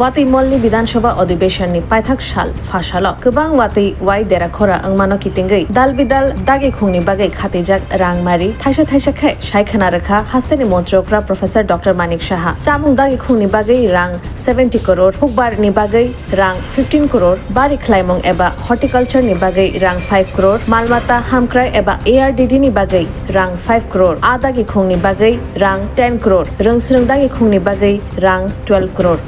Watay Molni Bidanshoba ଅଧିবেশন ni Paithak Shal Fashalo Kubang Watay Wai Derakora Angmano Kitingai Dal Bidal Dagi Khungni Bagai Khatijak Rangmari Thaisha Thaisha Khai Shaikana Rakha Hasani Montrokra Professor Dr. Manik Shaha Chamung Dagi Khungni Bagai Rang 70 crore Hukbar ni Bagai Rang 15 crore Bari Klaimong Eba Horticulture ni Bagai Rang 5 crore Malmata Hamkrai Eba ARDD ni Bagai Rang 5 crore Adagi Khungni Bagai Rang 10 crore Rungsrung Dagi Khungni Bagai Rang 12 crore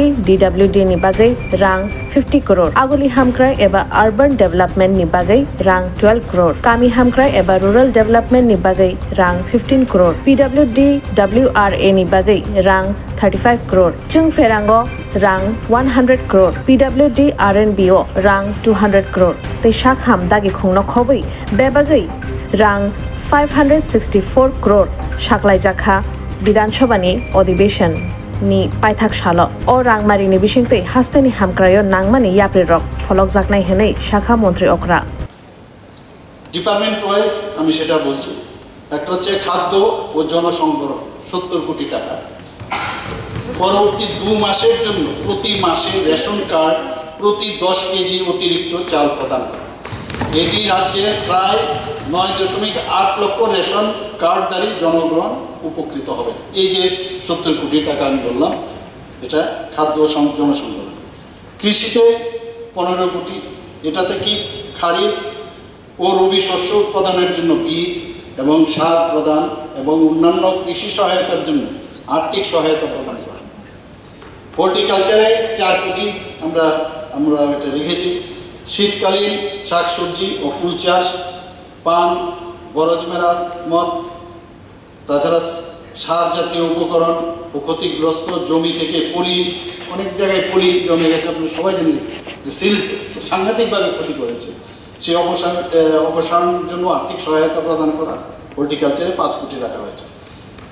DWD ni bagai rang 50 crore Aguli Hamkrai eba Urban Development ni bagai rang 12 crore Kami Hamkrai eba Rural Development ni bagai rang 15 crore PWD WRA ni bagai rang 35 crore Chung Ferango rang 100 crore PWD RNBO rang 200 crore Te Shakham dagi khungno khobai bebagai rang 564 crore Shaklai Jakha Bidan Shobani ଅଧିবেশন ni Paithak Shalo o Rangmari ni Bishingte Hastani Hamkrayo Nangmani Yapri Rock Folok Jaknai Henei Shakha Montri Okra department wise আমি সেটা বলছি একটা হচ্ছে খাদ্য ও জনসংবরণ 70 কোটি টাকা পরবর্তী 2 মাসের জন্য প্রতি মাসে রেশন কার্ড প্রতি 10 কেজি অতিরিক্ত চাল প্রদান করা এটি রাজ্যের প্রায় 9.8 লক্ষ রেশন কার্ডধারী জনগণ উপকৃত হবে এই যে 70 কোটি টাকা আমি বললাম এটা খাদ্য ও জনসংবরণ কৃষিতে 15 কোটি এটাতে কি খারিফ ও রবি শস্য উৎপাদনের জন্য বীজ এবং সার প্রদান এবং অন্যান্য কৃষি সহায়তার জন্য আর্থিক সহায়তা প্রদান করা হর্টিকালচারে 4 কোটি আমরা এটা রেখেছি শীতকালীন শাকসবজি ও ফুল চাষ পান বরজ মেরামত তাছাড়া সার জাতীয় উপকরণ ও ক্ষতিগ্রস্ত জমি থেকে পলি অনেক জায়গায় পলি জমে গেছে আপনি সবাই জানেন যে সিল্ক সাংঘাতিকভাবে ক্ষতি করেছে সেই অপসারণের জন্য আর্থিক সহায়তা প্রদান করা হর্টিকালচারে 5 কোটি রাখা হয়েছে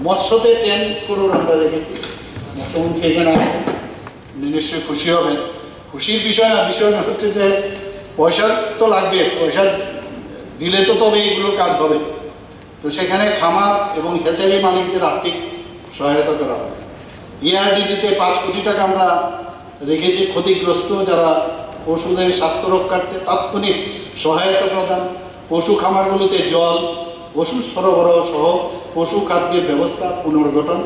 মৎস্যতে 10 crore আমরা রেখেছি মৎস্যমন্ত্রী এখানে নিশ্চয়ই খুশি হবেন খুশির বিষয় হচ্ছে যে পয়সা তো লাগবে পয়সা দিলে তো তবে এগুলো কাজ হবে তো সেখানে খামার এবং হ্যাচারি মালিকদের আর্থিক সহায়তা করা হবে এআরডিডিতে 5 কোটি টাকা আমরা রেখেছি ক্ষতিগ্রস্ত যারা পশুদের স্বাস্থ্য রক্ষার্থে তাৎক্ষণিক সহায়তা প্রদান পশু খামারগুলোতে জল ওষুধ সরবরাহ সহ পশু খাদ্যের ব্যবস্থা পুনর্গঠন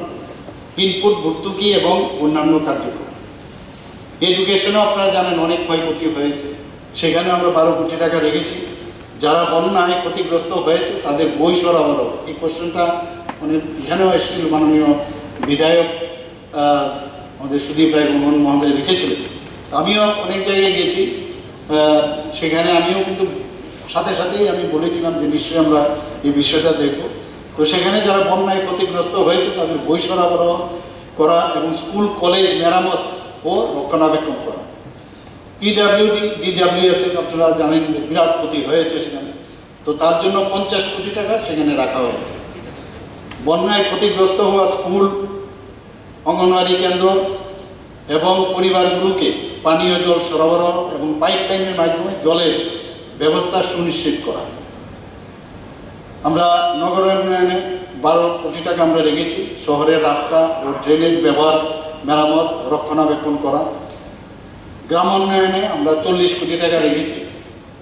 ইনপুট ভর্তুকি এবং অন্যান্য কার্যক্রম এডুকেশনও আপনারা জানেন অনেক ক্ষয়ক্ষতি হয়েছে সেখানে আমরা 12 কোটি টাকা রেখেছি যারা বন্যায় ক্ষতিগ্রস্ত হয়েছে তাদের বই সরবরাহ এই কোশ্চেনটা এখানেও এসেছিল মাননীয় বিধায়ক আমাদের সুদীপ রায় বর্মন মহোদয় লিখেছিলেন আমিও অনেক জায়গায় গেছি সেখানে আমিও কিন্তু সাথেই আমি বলেছিলাম যে নিশ্চয়ই আমরা এই বিষয়টা দেখব তো সেখানে যারা বন্যায় ক্ষতিগ্রস্ত হয়েছে তাদের বই সরবরাহ করা এবং স্কুল কলেজ মেরামত ও রক্ষণাবেক্ষণ করা পিডব্লিউডি ডিডব্লিউএস আপনারা জানেন বিরাট ক্ষতি হয়েছে সেখানে তো তার জন্য 50 কোটি টাকা সেখানে রাখা হয়েছে বন্যায় ক্ষতিগ্রস্ত হওয়া স্কুল অঙ্গনওয়াড়ি কেন্দ্র এবং পরিবারগুলোকে পানীয় জল সরবরাহ এবং পাইপলাইনের মাধ্যমে জলের ব্যবস্থা সুনিশ্চিত করা আমরা নগর উন্নয়নে 12 কোটি টাকা আমরা রেখেছি শহরের রাস্তা ও ড্রেনেজ ব্যবহার মেরামত রক্ষণাবেক্ষণ করা গ্রাম উন্নয়নে আমরা 40 কোটি টাকা রেখেছি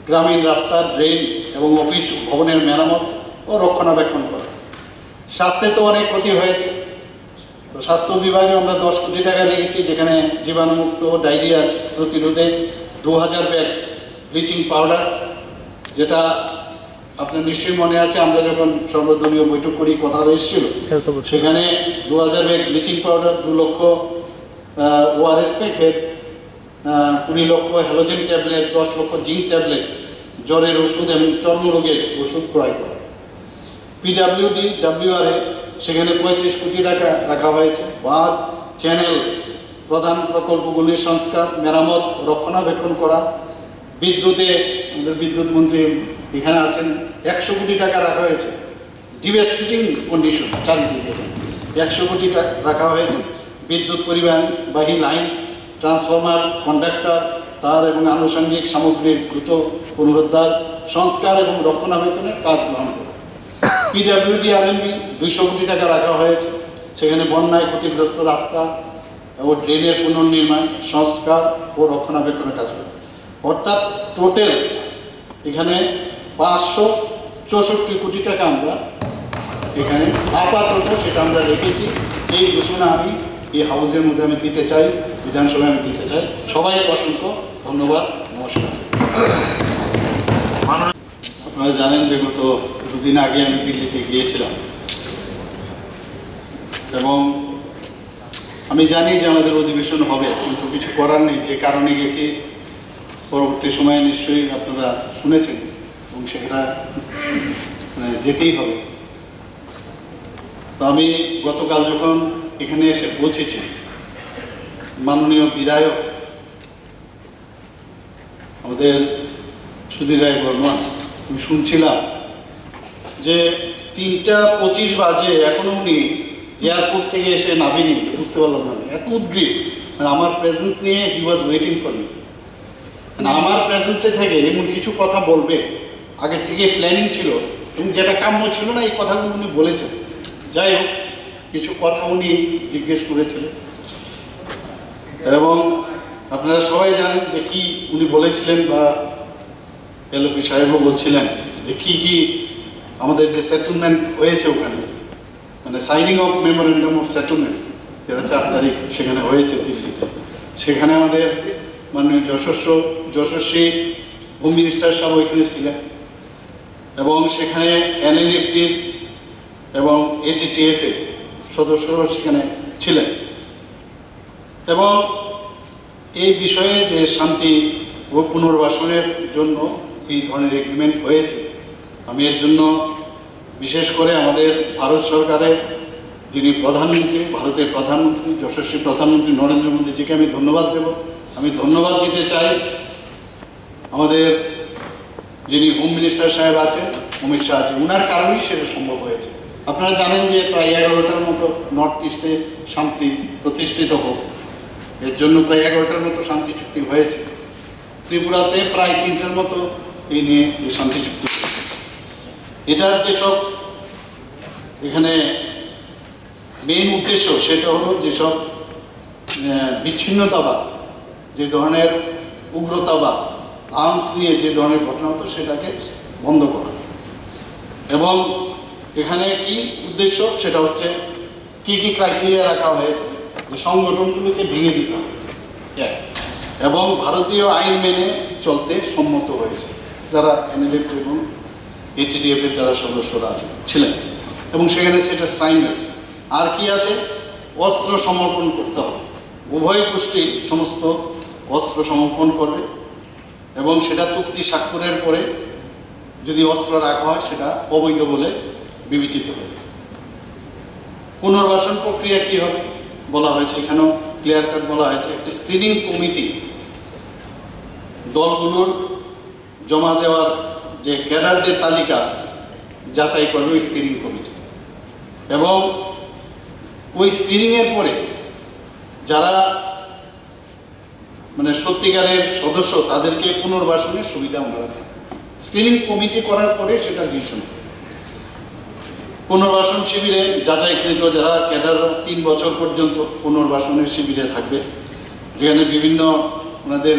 গ্রামীণ রাস্তা ড্রেন এবং অফিস ভবনের মেরামত ও রক্ষণাবেক্ষণ করা স্বাস্থ্যে তো অনেক ক্ষতি হয়েছে তো স্বাস্থ্য বিভাগে আমরা 10 কোটি টাকা রেখেছি যেখানে জীবাণুমুক্ত ডায়রিয়ার প্রতিরোধে 2000 ব্যাগ ব্লিচিং পাউডার যেটা আপনার নিশ্চয়ই মনে আছে আমরা যখন সর্বদলীয় বৈঠক করি কথা এসেছিল সেখানে 2000 ব্যাগ ব্লিচিং পাউডার 2 লক্ষ ওআরএস প্যাকেট 20 লক্ষ হ্যালোজেন ট্যাবলেট 10 লক্ষ জিঙ্ক ট্যাবলেট জ্বরের ওষুধ এবং চর্মরোগের ওষুধ ক্রয় করা পিডব্লিউডি ডাব্লিউআরএ সেখানে 35 কোটি টাকা রাখা হয়েছে বাঁধ চ্যানেল প্রধান প্রকল্পগুলির সংস্কার মেরামত রক্ষণাবেক্ষণ করা বিদ্যুতে আমাদের বিদ্যুৎ মন্ত্রী এখানে আছেন 100 কোটি টাকা রাখা হয়েছে ডিভাস্টেটিং কন্ডিশন চারিদিকে 100 কোটি টাকা রাখা হয়েছে বিদ্যুৎ পরিবাহী লাইন ট্রান্সফরমার কন্ডাক্টর তার এবং আনুষঙ্গিক সামগ্রীর দ্রুত পুনরুদ্ধার সংস্কার এবং রক্ষণাবেক্ষণের কাজ গ্রহণ করা পিডব্লিউডি আরএনবি 200 কোটি টাকা রাখা হয়েছে সেখানে বন্যায় ক্ষতিগ্রস্ত রাস্তা ও ড্রেনের পুনর্নির্মাণ, সংস্কার ও রক্ষণাবেক্ষণের কাজ করবে। অর্থাৎ টোটাল এখানে 564 কোটি টাকা আমরা এখানে আপাতত সেটা আমরা রেখেছি। এই ঘোষণা আমি এই হাউসের মধ্যে আমি দিতে চাই, বিধানসভায় আমি দিতে চাই। সবাইকে অসংখ্য ধন্যবাদ, নমস্কার। আপনারা জানেন যে গত দুদিন আগে আমি দিল্লিতে গিয়েছিলাম এবং আমি জানি যে আমাদের অধিবেশন হবে, কিন্তু কিছু করার নেই। যে কারণে গেছি পরবর্তী সময়ে নিশ্চয়ই আপনারা শুনেছেন এবং সেটা যেতেই হবে। তো আমি গতকাল যখন এখানে এসে পৌঁছেছি, মাননীয় বিধায়ক আমাদের সুধীর রায় বর্মন, আমি শুনছিলাম যে 3:25 বাজে এখনো উনি এয়ারপোর্ট থেকে এসে নামেনি। বুঝতে পারলাম না, এত উদ্গ্রীব। আমার প্রেজেন্স নিয়ে হি ওয়াজ ওয়েটিং ফর মি। আমার প্রেজেন্সে থেকে এমন কিছু কথা বলবে আগের থেকে প্ল্যানিং ছিল এবং যেটা কাম্য ছিল না, এই কথাগুলো উনি বলেছেন। যাই হোক, কিছু কথা উনি জিজ্ঞেস করেছিলেন এবং আপনারা সবাই জানেন যে কি উনি বলেছিলেন, বা এলপি সাহেবও বলছিলেন যে কি কি আমাদের যে সেটেলমেন্ট হয়েছে ওখানে, মানে signing off memorandum of settlement, যেটা 4 তারিখ সেখানে হয়েছে দিল্লিতে। সেখানে আমাদের মাননীয় যশস্বী হোম মিনিস্টার সাহেব ওইখানে ছিলেন এবং সেখানে এনএলএফটির এবং এটিটিএফের সদস্যরাও সেখানে ছিলেন। এবং এই বিষয়ে যে শান্তি ও পুনর্বাসনের জন্য এই ধরনের এগ্রিমেন্ট হয়েছে, আমি এর জন্য বিশেষ করে আমাদের ভারত সরকারের যিনি প্রধানমন্ত্রী, ভারতের প্রধানমন্ত্রী যশস্বী প্রধানমন্ত্রী নরেন্দ্র মোদীজিকে আমি ধন্যবাদ দেব। আমি ধন্যবাদ দিতে চাই আমাদের যিনি হোম মিনিস্টার সাহেব আছেন অমিত শাহজি, ওনার কারণেই সেটা সম্ভব হয়েছে। আপনারা জানেন যে প্রায় 11টার মতো নর্থ ইস্টে শান্তি প্রতিষ্ঠিত হোক, এর জন্য প্রায় 11টার মতো শান্তি চুক্তি হয়েছে। ত্রিপুরাতে প্রায় 3টার মতো এই নিয়ে শান্তি চুক্তি হয়েছে। এটার যেসব এখানে মেইন উদ্দেশ্য সেটা হলো যেসব বিচ্ছিন্নতাবাদ, যে ধরনের উগ্রতাবাদ, আর্মস নিয়ে যে ধরনের ঘটনা হতো সেটাকে বন্ধ করা। এবং এখানে কি উদ্দেশ্য সেটা হচ্ছে কি কি ক্রাইটেরিয়া রাখা হয়েছে, যে সংগঠনগুলোকে ভেঙে দিতে হবে এবং ভারতীয় আইন মেনে চলতে সম্মত হয়েছে যারা এনএলএফ এবং এটিটিএফের যারা সদস্যরা ছিলেন এবং সেখানে সেটা সাইন হয়েছে। আর কি আছে, অস্ত্র সমর্পণ করতে হবে। উভয় গোষ্ঠী সমস্ত অস্ত্র সমর্পণ করবে এবং সেটা চুক্তি স্বাক্ষরের পরে যদি অস্ত্র রাখা হয় সেটা অবৈধ বলে বিবেচিত হবে। পুনর্বাসন প্রক্রিয়া কি হবে বলা হয়েছে, এখানেও ক্লিয়ার কাট বলা হয়েছে। একটি স্ক্রিনিং কমিটি দলগুলোর জমা দেওয়ার যে ক্যাডারদের তালিকা যাচাই করবে ওই স্ক্রিনিং কমিটি এবং ওই স্ক্রিনিংয়ের পরে যারা মানে সত্যিকারের সদস্য তাদেরকে পুনর্বাসনের সুবিধা ওনারা দেন। স্ক্রিনিং কমিটি করার পরে সেটা ডিসিশন। পুনর্বাসন শিবিরে যাচাইকৃত যারা ক্যাডাররা 3 বছর পর্যন্ত পুনর্বাসনের শিবিরে থাকবে, যেখানে বিভিন্ন ওনাদের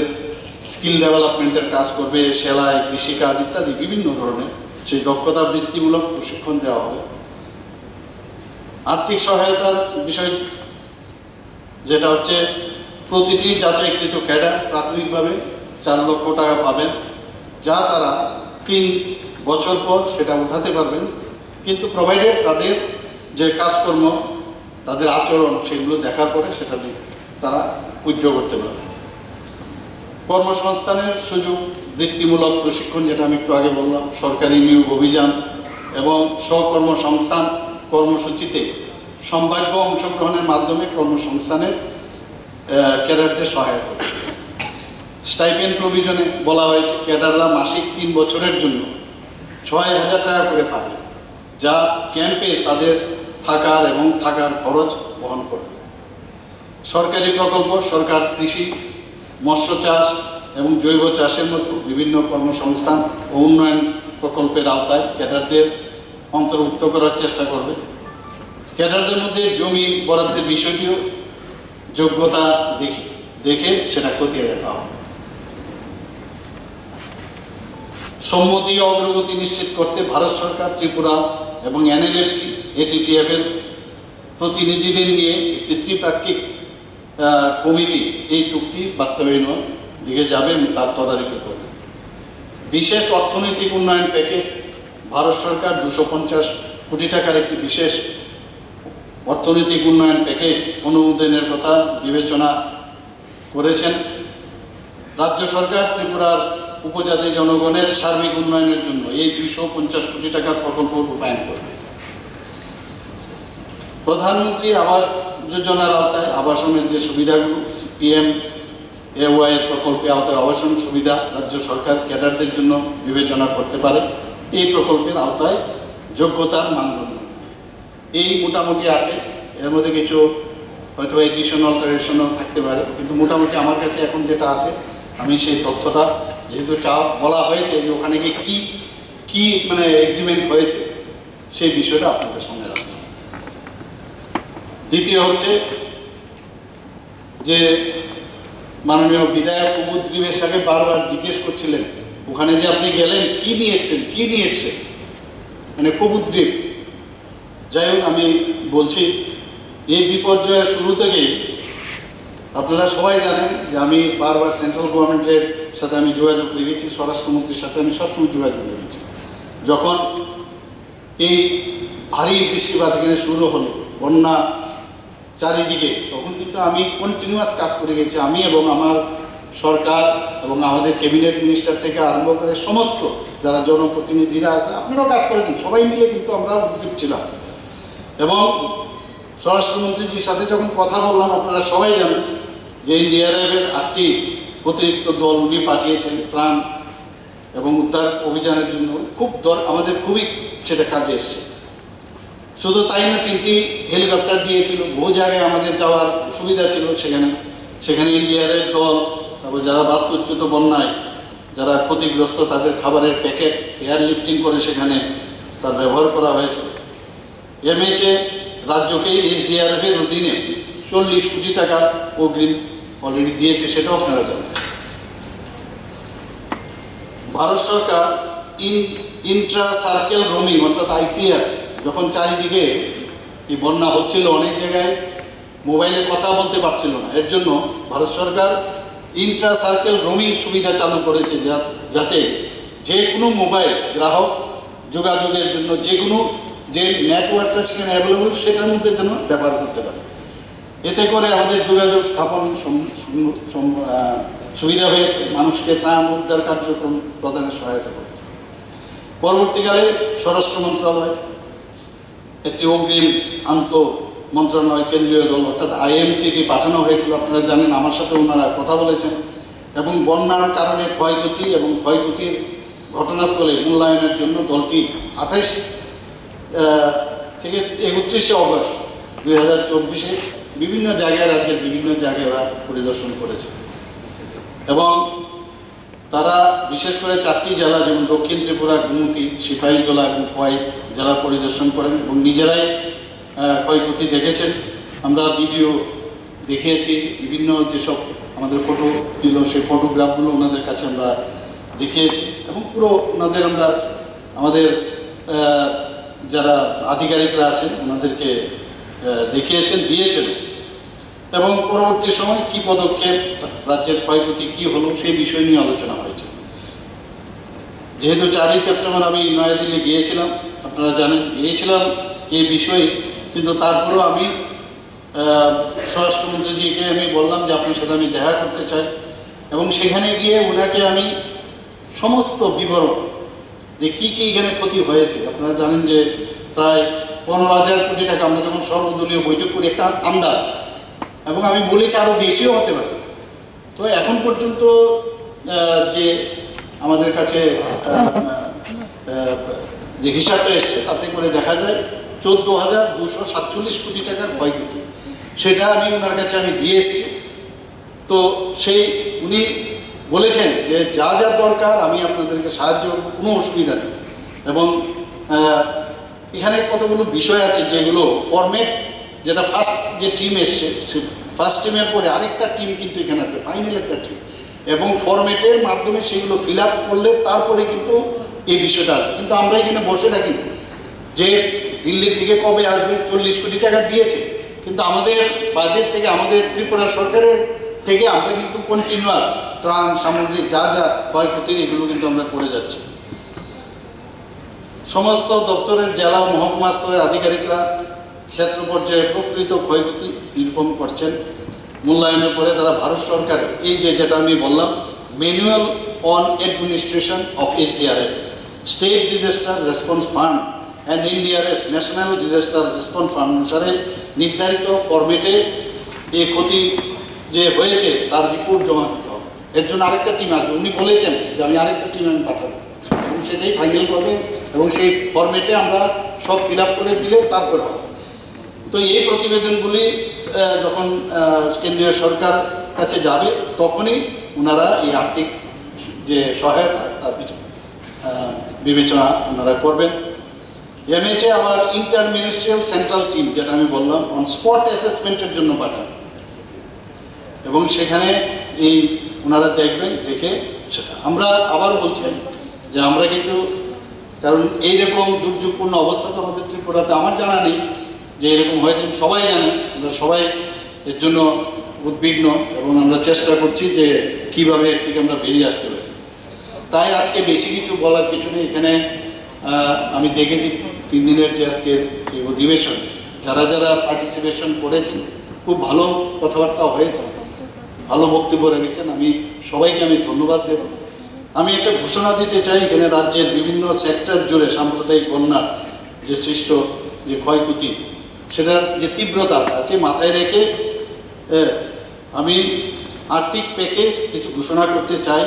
স্কিল ডেভেলপমেন্টের কাজ করবে, সেলাই, কৃষিকাজ ইত্যাদি বিভিন্ন ধরনের সেই দক্ষতা বৃত্তিমূলক প্রশিক্ষণ দেওয়া হবে। আর্থিক সহায়তার বিষয় যেটা হচ্ছে প্রতিটি যাচাইকৃত ক্যাডার প্রাথমিকভাবে 4 লক্ষ টাকা পাবেন, যা তারা 3 বছর পর সেটা উঠাতে পারবেন, কিন্তু প্রোভাইডেড তাদের যে কাজকর্ম, তাদের আচরণ সেগুলো দেখার পরে সেটা তারা উইথড্র করতে পারবে। কর্মসংস্থানের সুযোগ, বৃত্তিমূলক প্রশিক্ষণ যেটা আমি একটু আগে বললাম, সরকারি নিয়োগ অভিযান এবং স্বকর্মসংস্থান কর্মসূচিতে সম্ভাব্য অংশগ্রহণের মাধ্যমে কর্মসংস্থানের ক্যাডারদের সহায়তা। স্টাইপেন্ড প্রভিশনে বলা হয়েছে ক্যাডাররা মাসিক 3 বছরের জন্য 6,000 টাকা করে পাবে, যা ক্যাম্পে তাদের থাকার এবং থাকার খরচ বহন করবে। সরকারি প্রকল্প, সরকার কৃষি, মৎস্য চাষ এবং জৈব চাষের মতো বিভিন্ন কর্মসংস্থান ও উন্নয়ন প্রকল্পের আওতায় ক্যাডারদের অন্তর্ভুক্ত করার চেষ্টা করবে। ক্যাডারদের মধ্যে জমি বরাদ্দের বিষয়টিও যোগ্যতা দেখে সেটা খতিয়ে দেখা হবে। সম্মতি ও অগ্রগতি নিশ্চিত করতে ভারত সরকার ত্রিপুরা এবং NLFT ATTF এর প্রতিনিধিদের নিয়ে একটি ত্রিপাক্ষিক কমিটি এই চুক্তি বাস্তবায়নের দিকে যাবে এবং তার তদারকি করবে। বিশেষ অর্থনৈতিক উন্নয়ন প্যাকেজ ভারত সরকার 250 কোটি টাকার একটি বিশেষ অর্থনৈতিক উন্নয়ন প্যাকেজ অনুমোদনের কথা বিবেচনা করেছেন। রাজ্য সরকার ত্রিপুরার উপজাতি জনগণের সার্বিক উন্নয়নের জন্য এই 250 কোটি টাকার প্রকল্প রূপায়ণ করবে। প্রধানমন্ত্রী আবাস যোজনার আওতায় আবাসনের যে সুবিধাগুলো PMAY এর প্রকল্পের আওতায় আবাসন সুবিধা রাজ্য সরকার ক্যাডারদের জন্য বিবেচনা করতে পারে। এই প্রকল্পের আওতায় যোগ্যতার মানদণ্ড এই মোটামুটি আছে। এর মধ্যে কিছু হয়তো এডিশনাল অল্টারেশনও থাকতে পারে, কিন্তু মোটামুটি আমার কাছে এখন যেটা আছে আমি সেই তথ্যটা, যেহেতু বলা হয়েছে যে ওখানে গিয়ে কি মানে এগ্রিমেন্ট হয়েছে সেই বিষয়টা আপনাদের সামনে রাখলাম। দ্বিতীয় হচ্ছে যে মাননীয় বিধায়ক কুবুদ্রিবের সাথে বারবার জিজ্ঞেস করছিলেন ওখানে যে আপনি গেলেন কি নিয়েছেন মানে কুবুদ্রিব। যাই হোক, আমি বলছি এই বিপর্যয়ের শুরু থেকেই আপনারা সবাই জানেন যে আমি বারবার সেন্ট্রাল গভর্নমেন্টের সাথে আমি যোগাযোগ রেখেছি, স্বরাষ্ট্রমন্ত্রীর সাথে আমি সবসময় যোগাযোগ রেখেছি। যখন এই ভারী বৃষ্টিপাত এখানে শুরু হলো, বন্যা চারিদিকে, তখন কিন্তু আমি কন্টিনিউয়াস কাজ করে গেছি। আমি এবং আমার সরকার এবং আমাদের ক্যাবিনেট মিনিস্টার থেকে আরম্ভ করে সমস্ত যারা জনপ্রতিনিধিরা আছে, আপনারাও কাজ করেছেন, সবাই মিলে কিন্তু আমরা উদ্গ্রীব ছিলাম। এবং স্বরাষ্ট্রমন্ত্রীজির সাথে যখন কথা বললাম, আপনারা সবাই জানেন যে NDRF এর 8টি অতিরিক্ত দল উনি পাঠিয়েছেন ত্রাণ এবং উদ্ধার অভিযানের জন্য। আমাদের খুবই সেটা কাজে এসছে। শুধু তাই না, 3টি হেলিকপ্টার দিয়েছিল, বহু জায়গায় আমাদের যাওয়ার সুবিধা ছিল। সেখানে NDRF দল, তারপর যারা বাস্তুচ্যুত বন্যায় যারা ক্ষতিগ্রস্ত তাদের খাবারের প্যাকেট এয়ারলিফটিং করে সেখানে তার ব্যবহার করা হয়েছে। MHA রাজ্যকে SDRF এর অধীনে 40 কোটি টাকা অগ্রিম অলরেডি দিয়েছে, সেটাও আপনারা জানেন। ভারত সরকার ইন্ট্রা সার্কেল রোমিং অর্থাৎ ICR, যখন চারিদিকে এই বন্যা হচ্ছিল, অনেক জায়গায় মোবাইলে কথা বলতে পারছিল না, এর জন্য ভারত সরকার ইন্ট্রা সার্কেল রোমিং সুবিধা চালু করেছে, যাতে যে কোনো মোবাইল গ্রাহক যোগাযোগের জন্য যে নেটওয়ার্কটা সেখানে অ্যাভেলেবল সেটার মধ্যে যেন ব্যবহার করতে পারে। এতে করে আমাদের যোগাযোগ স্থাপন সুবিধা হয়েছে, মানুষকে ত্রাণ উদ্ধার কার্যক্রম প্রদানে সহায়তা করেছে। পরবর্তীকালে স্বরাষ্ট্র মন্ত্রণালয় একটি অগ্রিম মন্ত্রণালয় কেন্দ্রীয় দল অর্থাৎ IMCT পাঠানো হয়েছিল, আপনারা জানেন। আমার সাথে ওনারা কথা বলেছেন এবং বন্যার কারণে ক্ষয়ক্ষতি এবং ক্ষয়ক্ষতির ঘটনাস্থলে মূল্যায়নের জন্য দলটি 28 থেকে 31শে অগস্ট 2024 বিভিন্ন জায়গায়, রাজ্যের বিভিন্ন জায়গায় ওরা পরিদর্শন করেছে এবং তারা বিশেষ করে 4টি জেলা, যেমন দক্ষিণ ত্রিপুরা, গোমতী, সিপাহীজলা এবং খোয়াই জেলা পরিদর্শন করেন এবং নিজেরাই ক্ষয়ক্ষতি দেখেছেন। আমরা ভিডিও দেখিয়েছি, বিভিন্ন যেসব আমাদের ফটো ছিল সেই ফটোগ্রাফগুলো ওনাদের কাছে আমরা দেখিয়েছি এবং পুরো ওনাদের আমাদের যারা আধিকারিকরা আছেন ওনাদেরকে দিয়েছেন এবং পরবর্তী সময় কি পদক্ষেপ, রাজ্যের ক্ষয়ক্ষতি কি হলো সেই বিষয় নিয়ে আলোচনা হয়েছে। যেহেতু 4ই সেপ্টেম্বর আমি নয়াদিল্লি গিয়েছিলাম, আপনারা জানেন, গিয়েছিলাম এই বিষয়ে, কিন্তু তারপরেও আমি স্বরাষ্ট্রমন্ত্রীজিকে আমি বললাম যে আপনার সাথে আমি দেখা করতে চাই এবং সেখানে গিয়ে ওনাকে আমি সমস্ত বিবরণ যে কী এখানে ক্ষতি হয়েছে, আপনারা জানেন যে প্রায় 15,000 কোটি টাকা, আমরা যখন সর্বদলীয় বৈঠক করি একটা আন্দাজ, এবং আমি বলেছি আরও বেশিও হতে পারে। তো এখন পর্যন্ত যে আমাদের কাছে যে হিসাবটা এসছে তাতে করে দেখা যায় 14,247 কোটি টাকার ক্ষয়ক্ষতি, সেটা আমি ওনার কাছে দিয়ে এসেছি। তো উনি বলেছেন যে যা দরকার আমি আপনাদেরকে সাহায্য করব, কোনো অসুবিধা নেই। এবং এখানে কতগুলো বিষয় আছে যেগুলো ফরম্যাট, যেটা ফার্স্ট যে টিম এসছে ফার্স্ট টিমের পরে আরেকটা টিম কিন্তু এখানে আসবে, ফাইনাল একটা টিম, এবং ফরম্যাটের মাধ্যমে সেগুলো ফিল আপ করলে তারপরে কিন্তু এই বিষয়টা আসবে। কিন্তু আমরা এখানে বসে থাকি যে দিল্লির থেকে কবে আসবে, 40 কোটি টাকা দিয়েছে, কিন্তু আমাদের বাজেট থেকে, আমাদের ত্রিপুরা সরকারের থেকে আমরা কিন্তু কন্টিনিউয়াস ত্রাণ সামগ্রী যা যা ক্ষয়ক্ষতির এগুলো কিন্তু আমরা করে যাচ্ছি। সমস্ত দপ্তরের জেলা ও মহকুমা স্তরের আধিকারিকরা ক্ষেত্র পর্যায়ে প্রকৃত ক্ষয়ক্ষতি নিরূপণ করছেন। মূল্যায়নের পরে তারা ভারত সরকারের এই যেটা আমি বললাম, manual on administration of SDRF, state disaster response fund and NDRF, national disaster response fund অনুসারে নির্ধারিত ফরম্যাটে এই ক্ষতি যে হয়েছে তার রিপোর্ট জমা দিতে হবে। এর জন্য আরেকটা টিম আসবে, উনি বলেছেন যে আমি আরেকটা টিম আমি পাঠাবো, এবং সেটাই ফাইনাল করবেন, এবং সেই ফরম্যাটে আমরা সব ফিল আপ করে দিলে তারপরে হবে। তো এই প্রতিবেদনগুলি যখন কেন্দ্রীয় সরকার কাছে যাবে তখনই ওনারা এই আর্থিক যে সহায়তা তার বিবেচনা ওনারা করবেন। MHA আবার ইন্টার মিনিস্ট্রিয়াল সেন্ট্রাল টিম, যেটা আমি বললাম, অন স্পট অ্যাসেসমেন্টের জন্য পাঠাবে, এবং সেখানে এই ওনারা দেখবেন, দেখে সেটা আমরা আবার বলছেন যে আমরা কিন্তু, কারণ এইরকম দুর্যোগপূর্ণ অবস্থা তো আমাদের ত্রিপুরাতে আমার জানা নেই যে এরকম হয়েছে, সবাই জানে, আমরা সবাই এর জন্য উদ্বিগ্ন, এবং আমরা চেষ্টা করছি যে কীভাবে এর থেকে আমরা বেরিয়ে আসতে পারি। তাই আজকে বেশি কিছু বলার কিছু নেই। এখানে আমি দেখেছি 3 দিনের যে আজকে এই অধিবেশন, যারা যারা পার্টিসিপেশন করেছেন খুব ভালো কথাবার্তা হয়েছে, ভালো বক্তব্য রেখেছেন, আমি সবাইকে ধন্যবাদ দেব। আমি একটা ঘোষণা দিতে চাই, এখানে রাজ্যের বিভিন্ন সেক্টর জুড়ে সাম্প্রদায়িক বন্যার যে সৃষ্ট যে ক্ষয়ক্ষতি, সেটার যে তীব্রতা তাকে মাথায় রেখে আমি আর্থিক প্যাকেজ কিছু ঘোষণা করতে চাই।